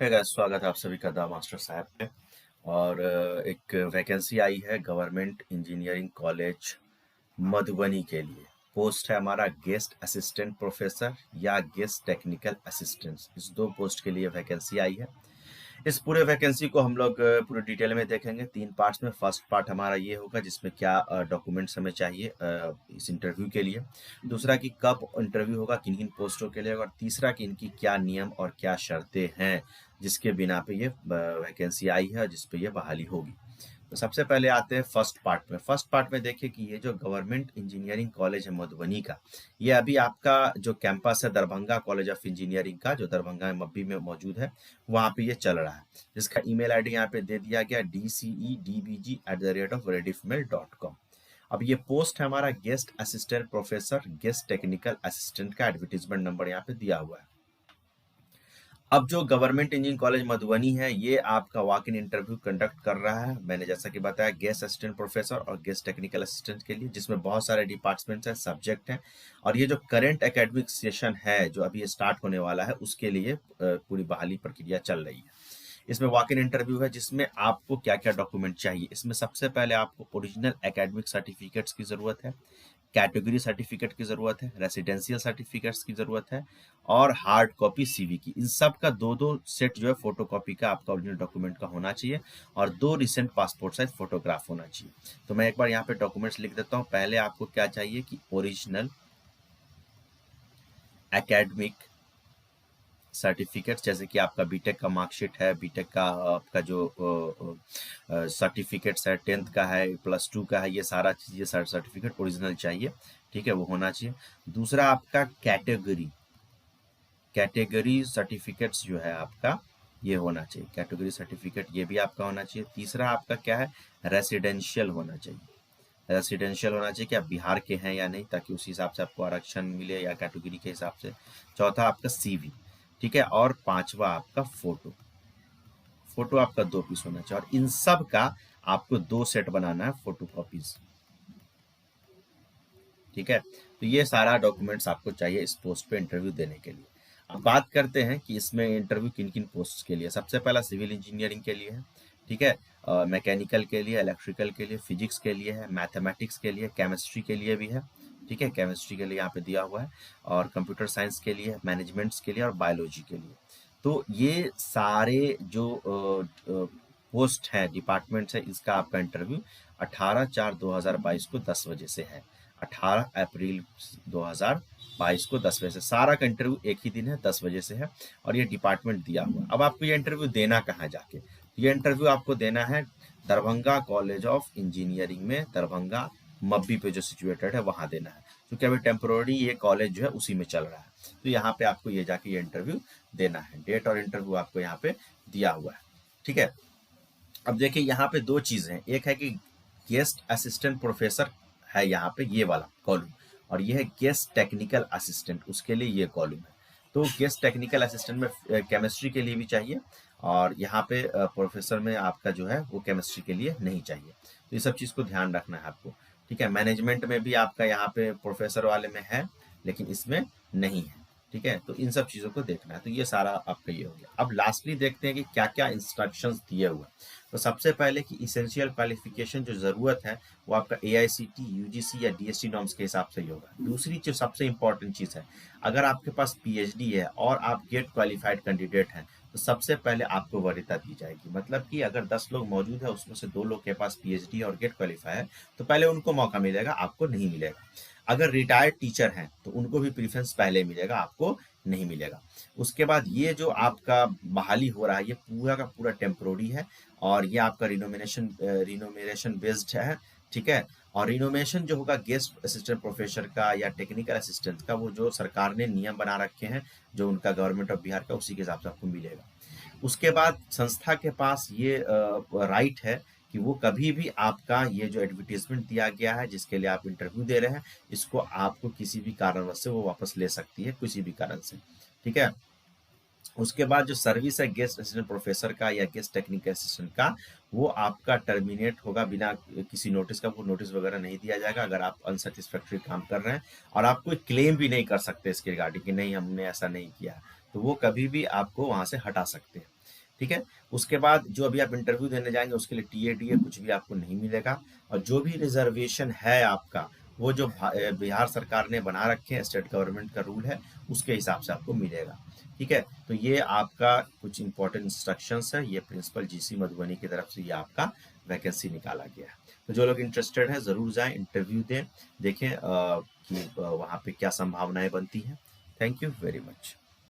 है गाइस, स्वागत है आप सभी का द मास्टर साहब पे। और एक वैकेंसी आई है गवर्नमेंट इंजीनियरिंग कॉलेज मधुबनी के लिए। पोस्ट है हमारा गेस्ट असिस्टेंट प्रोफेसर या गेस्ट टेक्निकल असिस्टेंट। इस दो पोस्ट के लिए वैकेंसी आई है। इस पूरे वैकेंसी को हम लोग पूरे डिटेल में देखेंगे 3 पार्ट्स में। फर्स्ट पार्ट हमारा ये होगा जिसमें क्या डॉक्यूमेंट्स हमें चाहिए इस इंटरव्यू के लिए। दूसरा कि कब इंटरव्यू होगा, किन किन पोस्टों के लिए होगा। और तीसरा कि इनकी क्या नियम और क्या शर्तें हैं जिसके बिना पे ये वैकेंसी आई है, जिस पे ये बहाली होगी। तो सबसे पहले आते हैं फर्स्ट पार्ट में। फर्स्ट पार्ट में देखिए कि ये जो गवर्नमेंट इंजीनियरिंग कॉलेज है मधुबनी का, ये अभी आपका जो कैंपस है दरभंगा कॉलेज ऑफ इंजीनियरिंग का, जो दरभंगा में मब्बी में मौजूद है, वहाँ पे ये चल रहा है। जिसका ईमेल आईडी यहाँ पे दे दिया गया dcedbg@rediffmail.com। अब ये पोस्ट है हमारा guest assistant professor guest technical assistant का। एडवर्टीजमेंट नंबर यहाँ पे दिया हुआ है। अब जो गवर्नमेंट इंजीनियरिंग कॉलेज मधुबनी है, ये आपका वॉक इन इंटरव्यू कंडक्ट कर रहा है। मैंने जैसा कि बताया, गेस्ट असिस्टेंट प्रोफेसर और गेस्ट टेक्निकल असिस्टेंट के लिए, जिसमें बहुत सारे डिपार्टमेंट्स हैं, सब्जेक्ट हैं। और ये जो करंट एकेडमिक सेशन है जो अभी स्टार्ट होने वाला है, उसके लिए पूरी बहाली प्रक्रिया चल रही है। इसमें वॉक इन इंटरव्यू है जिसमें आपको क्या क्या डॉक्यूमेंट चाहिए। इसमें सबसे पहले आपको ओरिजिनल एकेडमिक सर्टिफिकेट्स की ज़रूरत है, कैटेगरी सर्टिफिकेट की ज़रूरत है, रेसिडेंशियल सर्टिफिकेट्स की ज़रूरत है, और हार्ड कॉपी सीवी की। इन सब का दो दो सेट जो है फोटो कॉपी का आपका ओरिजिनल डॉक्यूमेंट का होना चाहिए, और 2 रिसेंट पासपोर्ट साइज फोटोग्राफ होना चाहिए। तो मैं एक बार यहाँ पे डॉक्यूमेंट्स लिख देता हूँ। पहले आपको क्या चाहिए कि ओरिजिनल एकेडमिक सर्टिफिकेट्स, जैसे कि आपका बीटेक का मार्कशीट है, बीटेक का आपका जो सर्टिफिकेट्स है, 10th का है, +2 का है, ये सारा चीज़, ये सर्टिफिकेट ओरिजिनल चाहिए। ठीक है, वो होना चाहिए। दूसरा आपका कैटेगरी सर्टिफिकेट्स जो है आपका, ये होना चाहिए। कैटेगरी सर्टिफिकेट ये भी आपका होना चाहिए। तीसरा आपका क्या है, रेसिडेंशियल होना चाहिए। रेसिडेंशियल होना चाहिए कि आप बिहार के हैं या नहीं, ताकि उसी हिसाब से आपको आरक्षण मिले या कैटेगरी के हिसाब से। चौथा आपका सीवी। ठीक है, और पांचवा आपका फोटो। फोटो आपका 2 पीस होना चाहिए, और इन सब का आपको 2 सेट बनाना है फोटो कॉपीज। ठीक है, तो ये सारा डॉक्यूमेंट्स आपको चाहिए इस पोस्ट पे इंटरव्यू देने के लिए। अब बात करते हैं कि इसमें इंटरव्यू किन किन पोस्ट के लिए। सबसे पहला सिविल इंजीनियरिंग के लिए है। ठीक है, मैकेनिकल के लिए, इलेक्ट्रिकल के लिए, फिजिक्स के लिए है, मैथमेटिक्स के लिए, केमिस्ट्री के लिए भी है। ठीक है, केमिस्ट्री के लिए यहाँ पे दिया हुआ है, और कंप्यूटर साइंस के लिए, मैनेजमेंट्स के लिए, और बायोलॉजी के लिए। तो ये सारे जो पोस्ट हैं, डिपार्टमेंट्स है, इसका आपका इंटरव्यू 18/4/2022 को 10 बजे से है। 18 अप्रैल 2022 को 10 बजे से। सारा का इंटरव्यू एक ही दिन है, 10 बजे से है, और ये डिपार्टमेंट दिया हुआ। अब आपको ये इंटरव्यू देना कहाँ है जाके? ये इंटरव्यू आपको देना है दरभंगा कॉलेज ऑफ इंजीनियरिंग में, दरभंगा मब्बी पे जो सिचुएटेड है, वहां देना है। क्योंकि अभी टेम्पोररी ये कॉलेज जो है उसी में चल रहा है। तो यहाँ पे आपको ये जाके ये इंटरव्यू देना है। डेट और इंटरव्यू आपको यहाँ पे दिया हुआ है। ठीक है, अब देखिए यहाँ पे 2 चीजें हैं। एक है कि गेस्ट असिस्टेंट प्रोफेसर है यहाँ पे, ये वाला कॉलम, और ये है गेस्ट टेक्निकल असिस्टेंट, उसके लिए ये कॉलम है। तो गेस्ट टेक्निकल असिस्टेंट में केमिस्ट्री के लिए भी चाहिए, और यहाँ पे प्रोफेसर में आपका जो है वो केमिस्ट्री के लिए नहीं चाहिए। तो ये सब चीज़ को ध्यान रखना है आपको। ठीक है, मैनेजमेंट में भी आपका यहाँ पे प्रोफेसर वाले में है, लेकिन इसमें नहीं है। ठीक है, तो इन सब चीज़ों को देखना है। तो ये सारा आपका ये हो गया। अब लास्टली देखते हैं कि क्या क्या इंस्ट्रक्शंस दिए हुए हैं। तो सबसे पहले कि इसेंशियल क्वालिफिकेशन जो ज़रूरत है, वो आपका AICT, UGC या DST नॉर्म्स के हिसाब से ही होगा। दूसरी जो सबसे इंपॉर्टेंट चीज़ है, अगर आपके पास PhD है और आप गेट क्वालिफाइड कैंडिडेट हैं, तो सबसे पहले आपको वरीयता दी जाएगी। मतलब कि अगर 10 लोग मौजूद है, उसमें से 2 लोग के पास PhD और गेट क्वालिफाई है, तो पहले उनको मौका मिलेगा, आपको नहीं मिलेगा। अगर रिटायर्ड टीचर हैं तो उनको भी प्रीफरेंस पहले मिलेगा, आपको नहीं मिलेगा। उसके बाद ये जो आपका बहाली हो रहा है, ये पूरा का पूरा टेम्प्रोरी है, और ये आपका रिनोमिनेशन बेस्ड है। ठीक है, और रिनोमिनेशन जो होगा गेस्ट असिस्टेंट प्रोफेसर का या टेक्निकल असिस्टेंट का, वो जो सरकार ने नियम बना रखे हैं, जो उनका गवर्नमेंट ऑफ बिहार का, उसी के हिसाब से आपको मिलेगा। उसके बाद संस्था के पास ये राइट है कि वो कभी भी आपका ये जो एडवर्टीजमेंट दिया गया है, जिसके लिए आप इंटरव्यू दे रहे हैं, इसको आपको किसी भी कारणवश से वो वापस ले सकती है, किसी भी कारण से। ठीक है, उसके बाद जो सर्विस है गेस्ट असिस्टेंट प्रोफेसर का या गेस्ट टेक्निकल असिस्टेंट का, वो आपका टर्मिनेट होगा बिना किसी नोटिस का। वो नोटिस वगैरह नहीं दिया जाएगा अगर आप अनसेटिस्फैक्ट्री काम कर रहे हैं, और आप कोई क्लेम भी नहीं कर सकते इसके रिगार्डिंग कि नहीं हमने ऐसा नहीं किया, तो वो कभी भी आपको वहां से हटा सकते हैं। ठीक है। उसके बाद जो अभी आप इंटरव्यू देने जाएंगे उसके लिए टीए कुछ भी आपको नहीं मिलेगा, और जो भी रिजर्वेशन है आपका वो जो बिहार सरकार ने बना रखे हैं, स्टेट गवर्नमेंट का रूल है, उसके हिसाब से आपको मिलेगा। ठीक है, तो ये आपका कुछ इंपॉर्टेंट इंस्ट्रक्शंस है, ये प्रिंसिपल जीसी मधुबनी की तरफ से ये आपका वैकेंसी निकाला गया है। तो जो लोग इंटरेस्टेड हैं जरूर जाएं, इंटरव्यू दें, देखें कि वहाँ पे क्या संभावनाएं बनती हैं। Thank you very much.